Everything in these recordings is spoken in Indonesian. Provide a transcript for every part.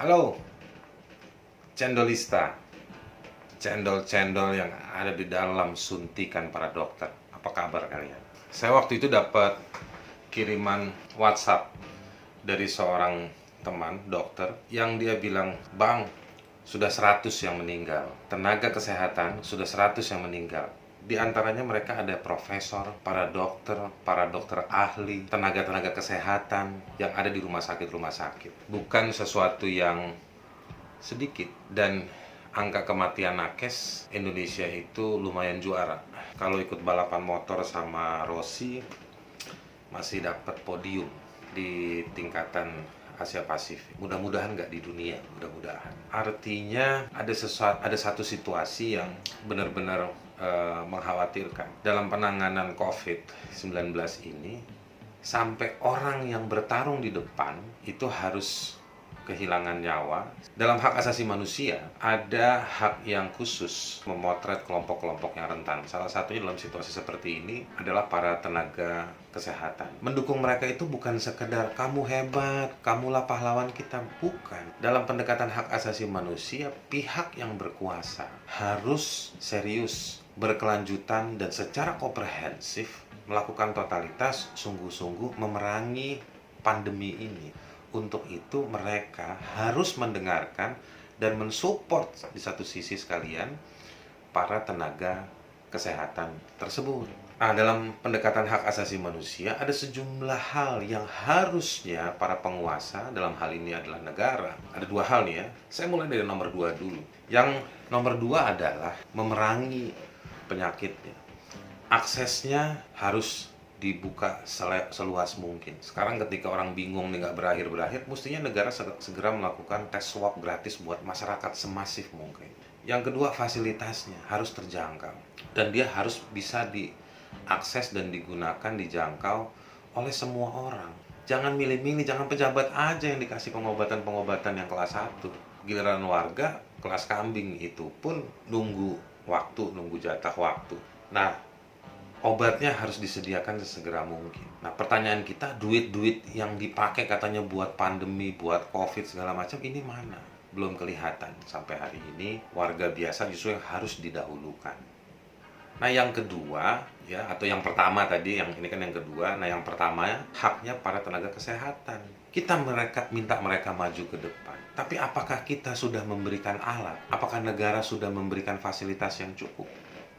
Halo, cendolista, cendol-cendol yang ada di dalam suntikan para dokter. Apa kabar kalian? Saya waktu itu dapat kiriman WhatsApp dari seorang teman dokter yang dia bilang, "Bang, sudah 100 yang meninggal. Tenaga kesehatan sudah 100 yang meninggal. Di antaranya mereka ada profesor, para dokter ahli, tenaga-tenaga kesehatan yang ada di rumah sakit. Bukan sesuatu yang sedikit, dan angka kematian nakes Indonesia itu lumayan juara. Kalau ikut balapan motor sama Rossi masih dapat podium di tingkatan Asia Pasifik. Mudah-mudahan nggak di dunia, mudah-mudahan. Artinya ada satu situasi yang benar-benar mengkhawatirkan dalam penanganan COVID-19 ini, sampai orang yang bertarung di depan itu harus kehilangan nyawa. Dalam hak asasi manusia ada hak yang khusus memotret kelompok-kelompok yang rentan. Salah satunya dalam situasi seperti ini adalah para tenaga kesehatan. Mendukung mereka itu bukan sekedar kamu hebat, kamulah pahlawan kita, bukan. Dalam pendekatan hak asasi manusia, pihak yang berkuasa harus serius, berkelanjutan, dan secara komprehensif melakukan totalitas, sungguh-sungguh memerangi pandemi ini. Untuk itu mereka harus mendengarkan dan mensupport di satu sisi sekalian para tenaga kesehatan tersebut. Nah, dalam pendekatan hak asasi manusia ada sejumlah hal yang harusnya para penguasa, dalam hal ini adalah negara. Ada dua hal nih ya. Saya mulai dari nomor 2 dulu. Yang nomor 2 adalah memerangi penyakitnya. Aksesnya harus dibuka seluas mungkin. Sekarang ketika orang bingung nih nggak berakhir-berakhir, mestinya negara segera melakukan tes swab gratis buat masyarakat semasif mungkin. Yang kedua, fasilitasnya harus terjangkau. Dan dia harus bisa diakses dan digunakan, dijangkau oleh semua orang. Jangan milih-milih, jangan pejabat aja yang dikasih pengobatan-pengobatan yang kelas 1. Giliran warga, kelas kambing itu pun nunggu waktu, nunggu jatah waktu. Nah, obatnya harus disediakan sesegera mungkin. Nah, pertanyaan kita, duit-duit yang dipakai katanya buat pandemi, buat COVID segala macam, ini mana? Belum kelihatan sampai hari ini. Warga biasa justru yang harus didahulukan. Nah, yang kedua, ya, atau yang pertama tadi, yang ini kan yang kedua. Nah, yang pertama, haknya para tenaga kesehatan. Kita minta mereka maju ke depan. Tapi apakah kita sudah memberikan alat? Apakah negara sudah memberikan fasilitas yang cukup?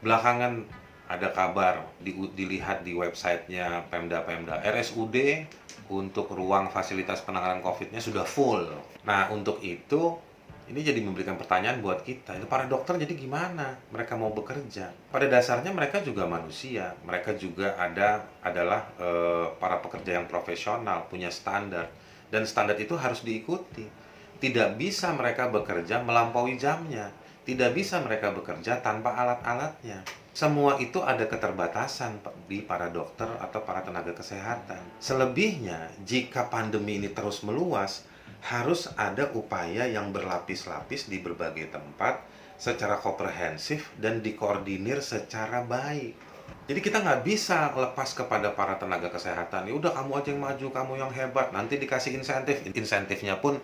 Belakangan ada kabar, dilihat di websitenya Pemda RSUD untuk ruang fasilitas penanganan COVID-nya sudah full. Nah, untuk itu ini jadi memberikan pertanyaan buat kita. Itu para dokter jadi gimana? Mereka mau bekerja. Pada dasarnya mereka juga manusia. Mereka juga adalah para pekerja yang profesional, punya standar. Dan standar itu harus diikuti. Tidak bisa mereka bekerja melampaui jamnya. Tidak bisa mereka bekerja tanpa alat-alatnya. Semua itu ada keterbatasan di para dokter atau para tenaga kesehatan. Selebihnya, jika pandemi ini terus meluas, harus ada upaya yang berlapis-lapis di berbagai tempat secara komprehensif dan dikoordinir secara baik. Jadi kita nggak bisa lepas kepada para tenaga kesehatan. Ya udah, kamu aja yang maju, kamu yang hebat. Nanti dikasih insentif. Insentifnya pun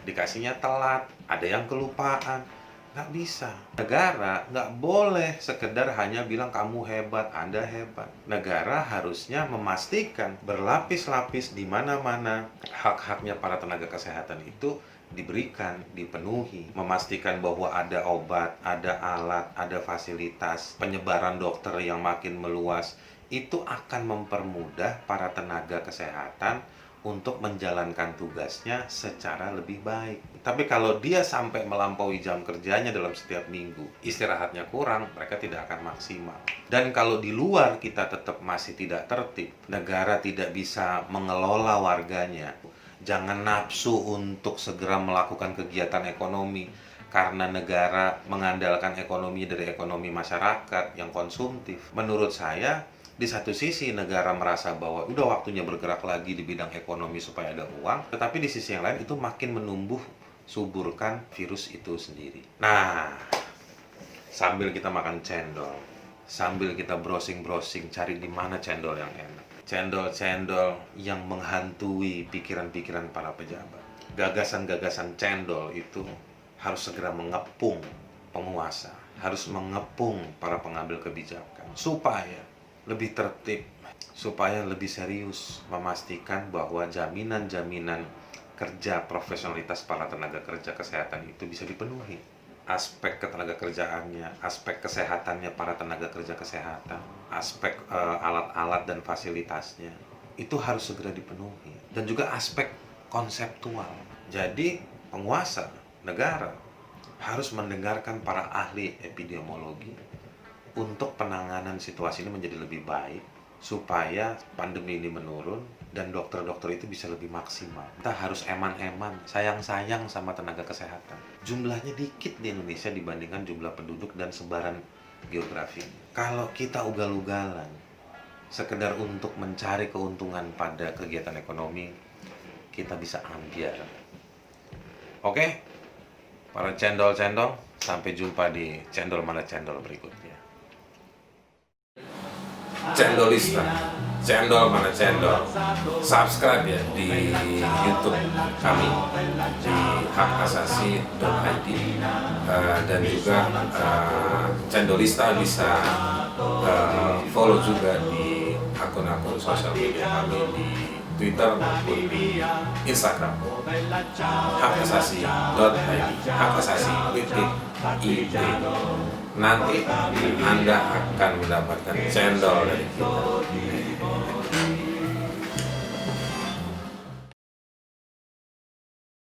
dikasihnya telat, ada yang kelupaan. Nggak bisa. Negara nggak boleh sekedar hanya bilang kamu hebat, Anda hebat. Negara harusnya memastikan berlapis-lapis di mana-mana hak-haknya para tenaga kesehatan itu diberikan, dipenuhi. Memastikan bahwa ada obat, ada alat, ada fasilitas, penyebaran dokter yang makin meluas. Itu akan mempermudah para tenaga kesehatan untuk menjalankan tugasnya secara lebih baik. Tapi kalau dia sampai melampaui jam kerjanya dalam setiap minggu, istirahatnya kurang, mereka tidak akan maksimal. Dan kalau di luar kita tetap masih tidak tertib, negara tidak bisa mengelola warganya, jangan nafsu untuk segera melakukan kegiatan ekonomi, karena negara mengandalkan ekonomi dari ekonomi masyarakat yang konsumtif. Menurut saya, di satu sisi negara merasa bahwa udah waktunya bergerak lagi di bidang ekonomi supaya ada uang, tetapi di sisi yang lain itu makin menumbuh suburkan virus itu sendiri. Nah, sambil kita makan cendol, sambil kita browsing-browsing cari di mana cendol yang enak, cendol-cendol yang menghantui pikiran-pikiran para pejabat, gagasan-gagasan cendol itu harus segera mengepung penguasa, harus mengepung para pengambil kebijakan supaya lebih tertib, supaya lebih serius memastikan bahwa jaminan-jaminan kerja profesionalitas para tenaga kerja kesehatan itu bisa dipenuhi. Aspek ketenaga kerjaannya, aspek kesehatannya para tenaga kerja kesehatan, aspek alat-alat dan fasilitasnya itu harus segera dipenuhi. Dan juga aspek konseptual. Jadi penguasa negara harus mendengarkan para ahli epidemiologi untuk penanganan situasi ini menjadi lebih baik supaya pandemi ini menurun dan dokter-dokter itu bisa lebih maksimal. Kita harus eman-eman, sayang-sayang sama tenaga kesehatan. Jumlahnya dikit di Indonesia dibandingkan jumlah penduduk dan sebaran geografi. Kalau kita ugal-ugalan sekedar untuk mencari keuntungan pada kegiatan ekonomi, kita bisa ambiar. Oke, para cendol-cendol, sampai jumpa di Cendol Mana Cendol berikutnya. Cendolista, Cendol Mana Cendol, subscribe ya di YouTube kami di hakasasi.id, dan juga Cendolista bisa follow juga di akun-akun sosial media kami di Twitter maupun di Instagram. hakasasi.id, hakasasi.id. Nanti Anda akan mendapatkan cendol dari kita.